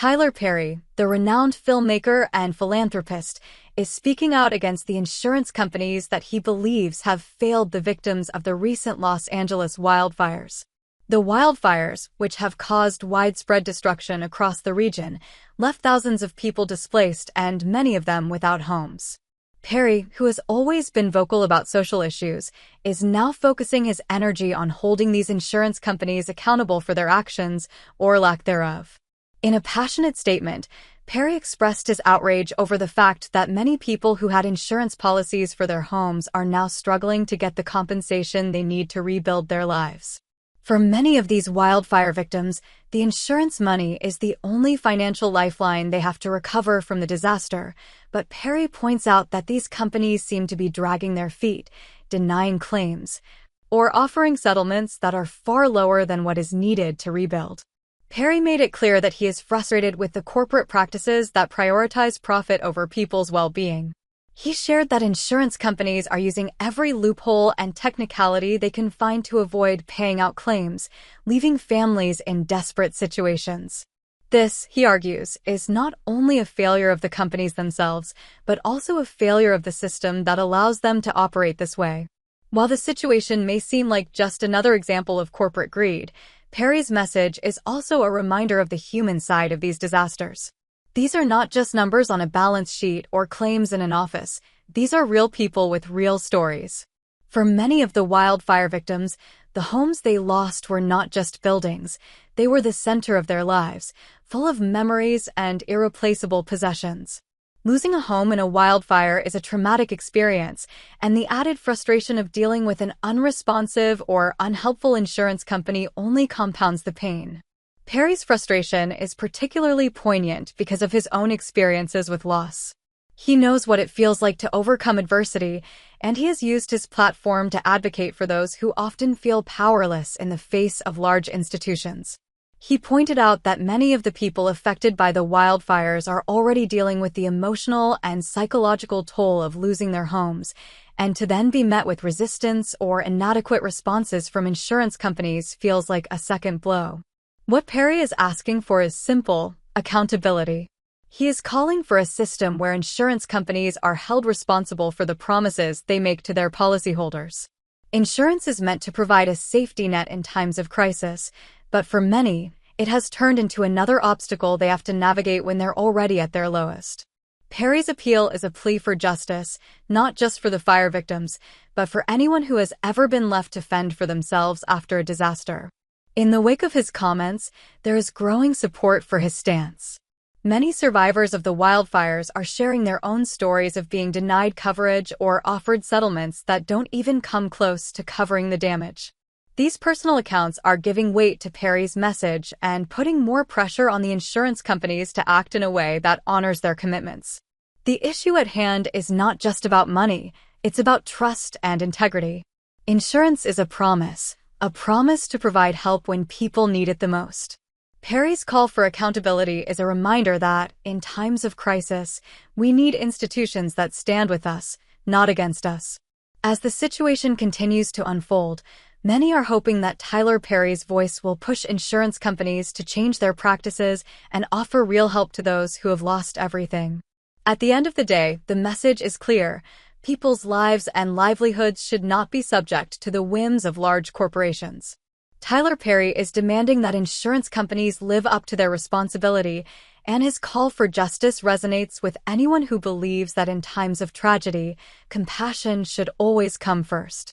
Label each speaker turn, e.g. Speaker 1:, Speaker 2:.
Speaker 1: Tyler Perry, the renowned filmmaker and philanthropist, is speaking out against the insurance companies that he believes have failed the victims of the recent Los Angeles wildfires. The wildfires, which have caused widespread destruction across the region, left thousands of people displaced and many of them without homes. Perry, who has always been vocal about social issues, is now focusing his energy on holding these insurance companies accountable for their actions or lack thereof. In a passionate statement, Perry expressed his outrage over the fact that many people who had insurance policies for their homes are now struggling to get the compensation they need to rebuild their lives. For many of these wildfire victims, the insurance money is the only financial lifeline they have to recover from the disaster, but Perry points out that these companies seem to be dragging their feet, denying claims, or offering settlements that are far lower than what is needed to rebuild. Perry made it clear that he is frustrated with the corporate practices that prioritize profit over people's well-being. He shared that insurance companies are using every loophole and technicality they can find to avoid paying out claims, leaving families in desperate situations. This, he argues, is not only a failure of the companies themselves, but also a failure of the system that allows them to operate this way. While the situation may seem like just another example of corporate greed, Perry's message is also a reminder of the human side of these disasters. These are not just numbers on a balance sheet or claims in an office. These are real people with real stories. For many of the wildfire victims, the homes they lost were not just buildings. They were the center of their lives, full of memories and irreplaceable possessions. Losing a home in a wildfire is a traumatic experience, and the added frustration of dealing with an unresponsive or unhelpful insurance company only compounds the pain. Perry's frustration is particularly poignant because of his own experiences with loss. He knows what it feels like to overcome adversity, and he has used his platform to advocate for those who often feel powerless in the face of large institutions. He pointed out that many of the people affected by the wildfires are already dealing with the emotional and psychological toll of losing their homes, and to then be met with resistance or inadequate responses from insurance companies feels like a second blow. What Perry is asking for is simple: accountability. He is calling for a system where insurance companies are held responsible for the promises they make to their policyholders. Insurance is meant to provide a safety net in times of crisis, but for many, it has turned into another obstacle they have to navigate when they're already at their lowest. Perry's appeal is a plea for justice, not just for the fire victims, but for anyone who has ever been left to fend for themselves after a disaster. In the wake of his comments, there is growing support for his stance. Many survivors of the wildfires are sharing their own stories of being denied coverage or offered settlements that don't even come close to covering the damage. These personal accounts are giving weight to Perry's message and putting more pressure on the insurance companies to act in a way that honors their commitments. The issue at hand is not just about money, it's about trust and integrity. Insurance is a promise to provide help when people need it the most. Perry's call for accountability is a reminder that, in times of crisis, we need institutions that stand with us, not against us. As the situation continues to unfold, many are hoping that Tyler Perry's voice will push insurance companies to change their practices and offer real help to those who have lost everything. At the end of the day, the message is clear: people's lives and livelihoods should not be subject to the whims of large corporations. Tyler Perry is demanding that insurance companies live up to their responsibility, and his call for justice resonates with anyone who believes that in times of tragedy, compassion should always come first.